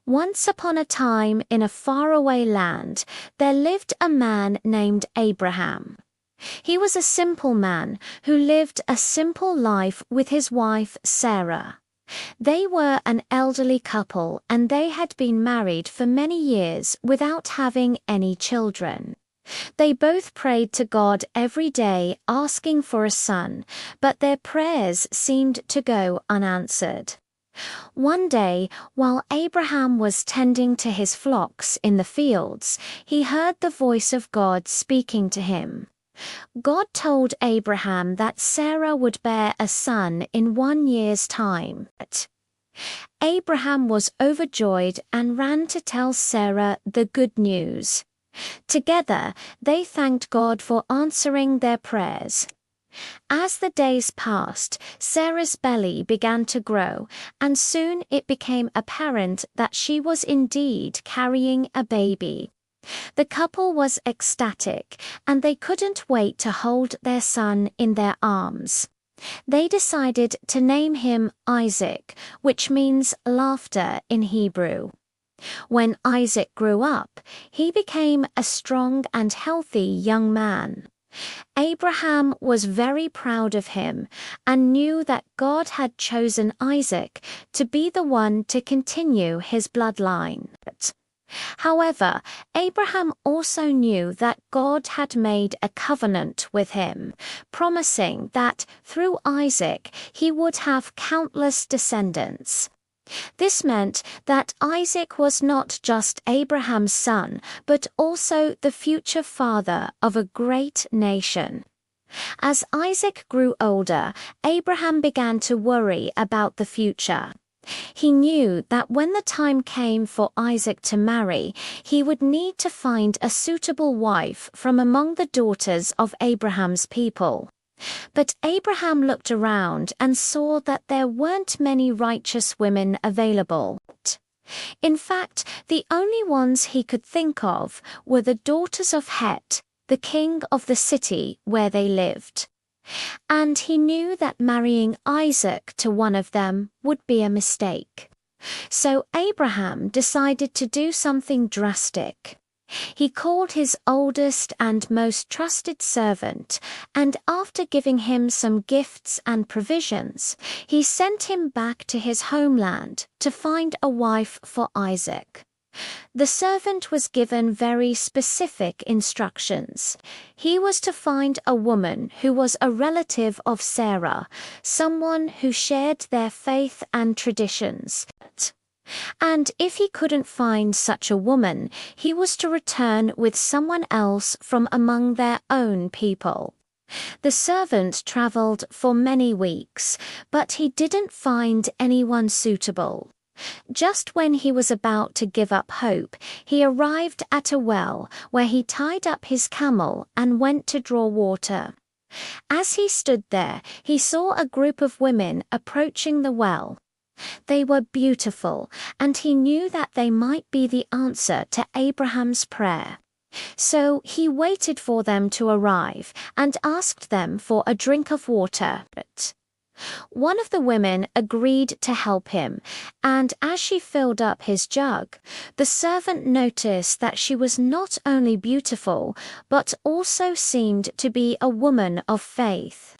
Once upon a time in a faraway land, there lived a man named Abraham. He was a simple man who lived a simple life with his wife Sarah. They were an elderly couple and they had been married for many years without having any children. They both prayed to God every day asking for a son, but their prayers seemed to go unanswered. One day, while Abraham was tending to his flocks in the fields, he heard the voice of God speaking to him. God told Abraham that Sarah would bear a son in 1 year's time. Abraham was overjoyed and ran to tell Sarah the good news. Together, they thanked God for answering their prayers. As the days passed, Sarah's belly began to grow, and soon it became apparent that she was indeed carrying a baby. The couple was ecstatic, and they couldn't wait to hold their son in their arms. They decided to name him Isaac, which means laughter in Hebrew. When Isaac grew up, he became a strong and healthy young man. Abraham was very proud of him and knew that God had chosen Isaac to be the one to continue his bloodline. However, Abraham also knew that God had made a covenant with him, promising that through Isaac he would have countless descendants. This meant that Isaac was not just Abraham's son, but also the future father of a great nation. As Isaac grew older, Abraham began to worry about the future. He knew that when the time came for Isaac to marry, he would need to find a suitable wife from among the daughters of Abraham's people. But Abraham looked around and saw that there weren't many righteous women available. In fact, the only ones he could think of were the daughters of Het, the king of the city where they lived. And he knew that marrying Isaac to one of them would be a mistake. So Abraham decided to do something drastic. He called his oldest and most trusted servant, and after giving him some gifts and provisions, he sent him back to his homeland to find a wife for Isaac. The servant was given very specific instructions. He was to find a woman who was a relative of Sarah, someone who shared their faith and traditions. And if he couldn't find such a woman, he was to return with someone else from among their own people. The servant traveled for many weeks, but he didn't find anyone suitable. Just when he was about to give up hope, he arrived at a well where he tied up his camel and went to draw water. As he stood there, he saw a group of women approaching the well. They were beautiful, and he knew that they might be the answer to Abraham's prayer. So he waited for them to arrive and asked them for a drink of water. One of the women agreed to help him, and as she filled up his jug, the servant noticed that she was not only beautiful, but also seemed to be a woman of faith.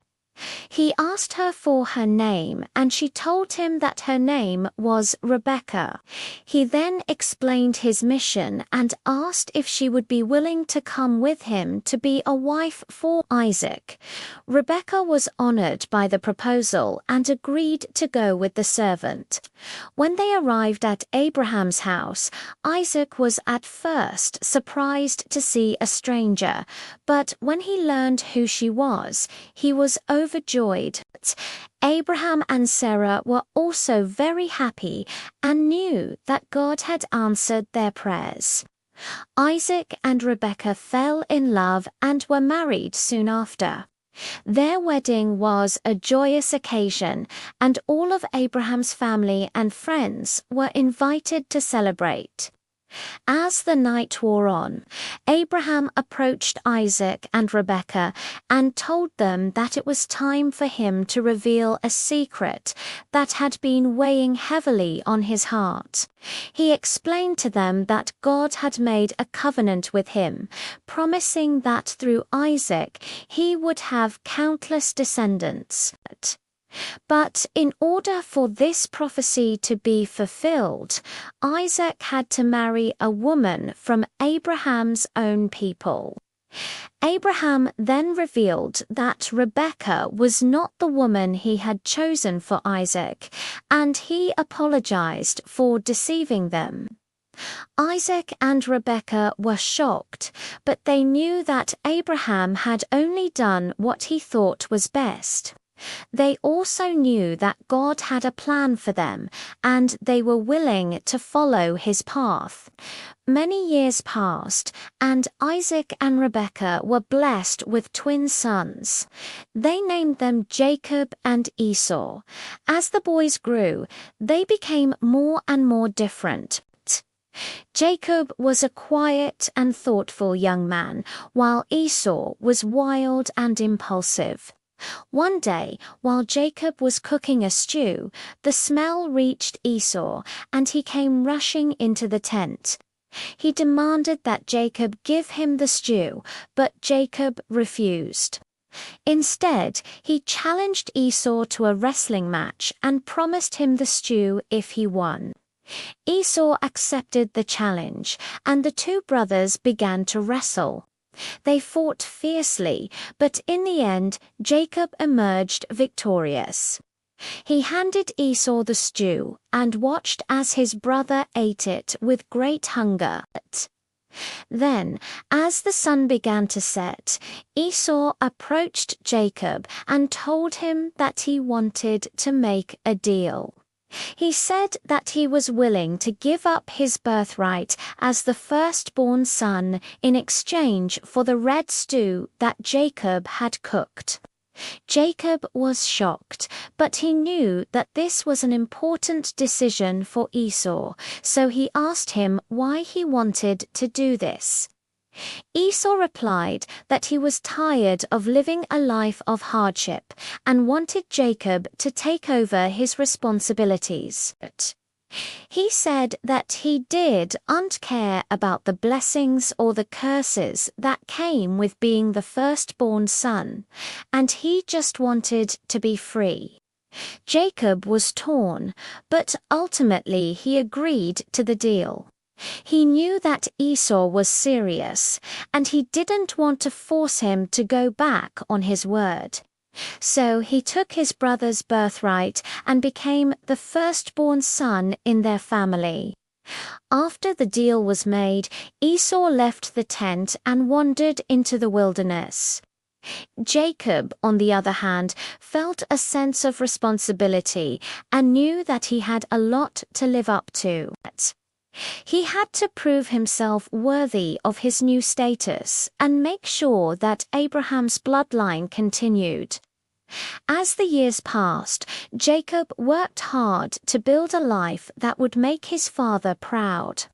He asked her for her name, and she told him that her name was Rebecca. He then explained his mission and asked if she would be willing to come with him to be a wife for Isaac. Rebecca was honored by the proposal and agreed to go with the servant. When they arrived at Abraham's house, Isaac was at first surprised to see a stranger, but when he learned who she was, he was overjoyed. Abraham and Sarah were also very happy and knew that God had answered their prayers. Isaac and Rebecca fell in love and were married soon after. Their wedding was a joyous occasion, and all of Abraham's family and friends were invited to celebrate. As the night wore on, Abraham approached Isaac and Rebekah and told them that it was time for him to reveal a secret that had been weighing heavily on his heart. He explained to them that God had made a covenant with him, promising that through Isaac he would have countless descendants. But in order for this prophecy to be fulfilled, Isaac had to marry a woman from Abraham's own people. Abraham then revealed that Rebekah was not the woman he had chosen for Isaac, and he apologized for deceiving them. Isaac and Rebekah were shocked, but they knew that Abraham had only done what he thought was best. They also knew that God had a plan for them, and they were willing to follow his path. Many years passed, and Isaac and Rebekah were blessed with twin sons. They named them Jacob and Esau. As the boys grew, they became more and more different. Jacob was a quiet and thoughtful young man, while Esau was wild and impulsive. One day, while Jacob was cooking a stew, the smell reached Esau, and he came rushing into the tent. He demanded that Jacob give him the stew, but Jacob refused. Instead, he challenged Esau to a wrestling match and promised him the stew if he won. Esau accepted the challenge, and the two brothers began to wrestle. They fought fiercely, but in the end, Jacob emerged victorious. He handed Esau the stew and watched as his brother ate it with great hunger. Then, as the sun began to set, Esau approached Jacob and told him that he wanted to make a deal. He said that he was willing to give up his birthright as the firstborn son in exchange for the red stew that Jacob had cooked. Jacob was shocked, but he knew that this was an important decision for Esau, so he asked him why he wanted to do this. Esau replied that he was tired of living a life of hardship and wanted Jacob to take over his responsibilities. He said that he didn't care about the blessings or the curses that came with being the firstborn son, and he just wanted to be free. Jacob was torn, but ultimately he agreed to the deal. He knew that Esau was serious, and he didn't want to force him to go back on his word. So he took his brother's birthright and became the firstborn son in their family. After the deal was made, Esau left the tent and wandered into the wilderness. Jacob, on the other hand, felt a sense of responsibility and knew that he had a lot to live up to. He had to prove himself worthy of his new status and make sure that Abraham's bloodline continued. As the years passed, Jacob worked hard to build a life that would make his father proud.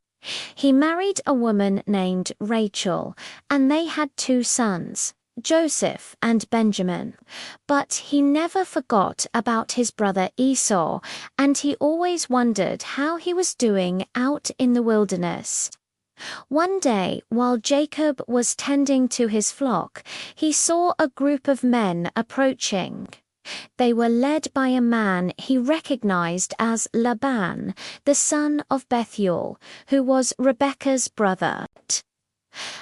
He married a woman named Rachel, and they had two sons, Joseph and Benjamin. But he never forgot about his brother Esau, and he always wondered how he was doing out in the wilderness. One day, while Jacob was tending to his flock, he saw a group of men approaching. They were led by a man he recognized as Laban, the son of Bethuel, who was Rebekah's brother.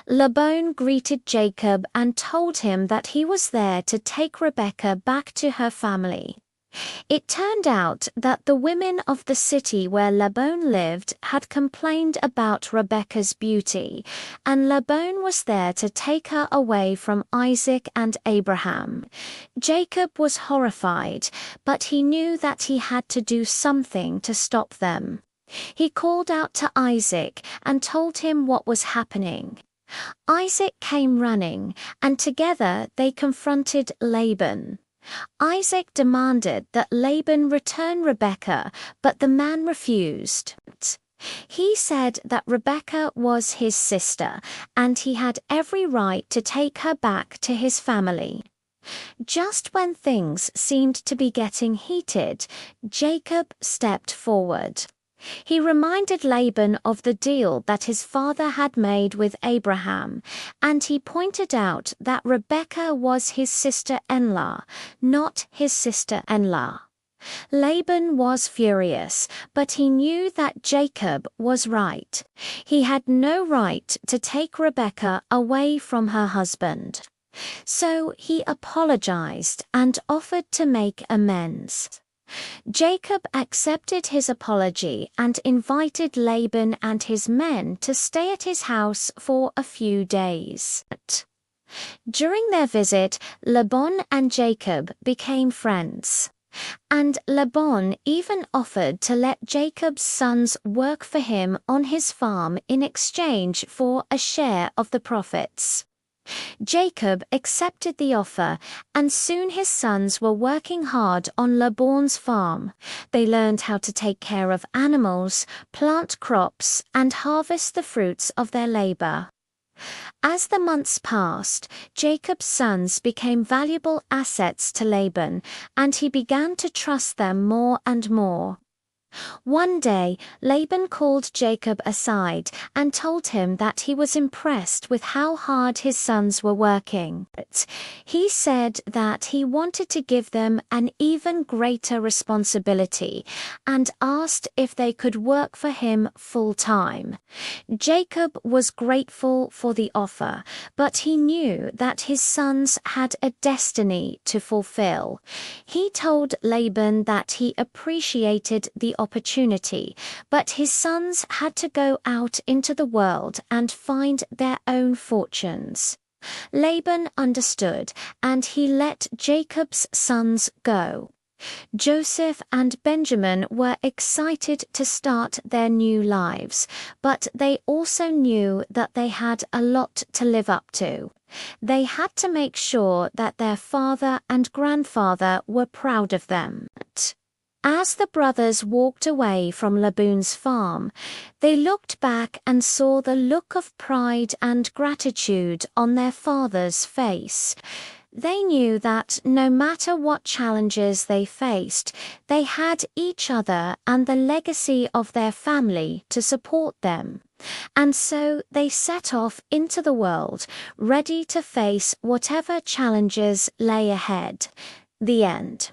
Laban greeted Jacob and told him that he was there to take Rebekah back to her family. It turned out that the women of the city where Laban lived had complained about Rebekah's beauty, and Laban was there to take her away from Isaac and Abraham. Jacob was horrified, but he knew that he had to do something to stop them. He called out to Isaac and told him what was happening. Isaac came running, and together they confronted Laban. Isaac demanded that Laban return Rebekah, but the man refused. He said that Rebekah was his sister, and he had every right to take her back to his family. Just when things seemed to be getting heated, Jacob stepped forward. He reminded Laban of the deal that his father had made with Abraham, and he pointed out that Rebekah was his sister-in-law, not his sister-in-law. Laban was furious, but he knew that Jacob was right. He had no right to take Rebekah away from her husband. So he apologized and offered to make amends. Jacob accepted his apology and invited Laban and his men to stay at his house for a few days. During their visit, Laban and Jacob became friends. And Laban even offered to let Jacob's sons work for him on his farm in exchange for a share of the profits. Jacob accepted the offer, and soon his sons were working hard on Laban's farm. They learned how to take care of animals, plant crops, and harvest the fruits of their labor. As the months passed, Jacob's sons became valuable assets to Laban, and he began to trust them more and more. One day, Laban called Jacob aside and told him that he was impressed with how hard his sons were working. He said that he wanted to give them an even greater responsibility and asked if they could work for him full-time. Jacob was grateful for the offer, but he knew that his sons had a destiny to fulfill. He told Laban that he appreciated the opportunity, but his sons had to go out into the world and find their own fortunes. Laban understood, and he let Jacob's sons go. Joseph and Benjamin were excited to start their new lives, but they also knew that they had a lot to live up to. They had to make sure that their father and grandfather were proud of them. As the brothers walked away from Laban's farm, they looked back and saw the look of pride and gratitude on their father's face. They knew that no matter what challenges they faced, they had each other and the legacy of their family to support them. And so they set off into the world, ready to face whatever challenges lay ahead. The end.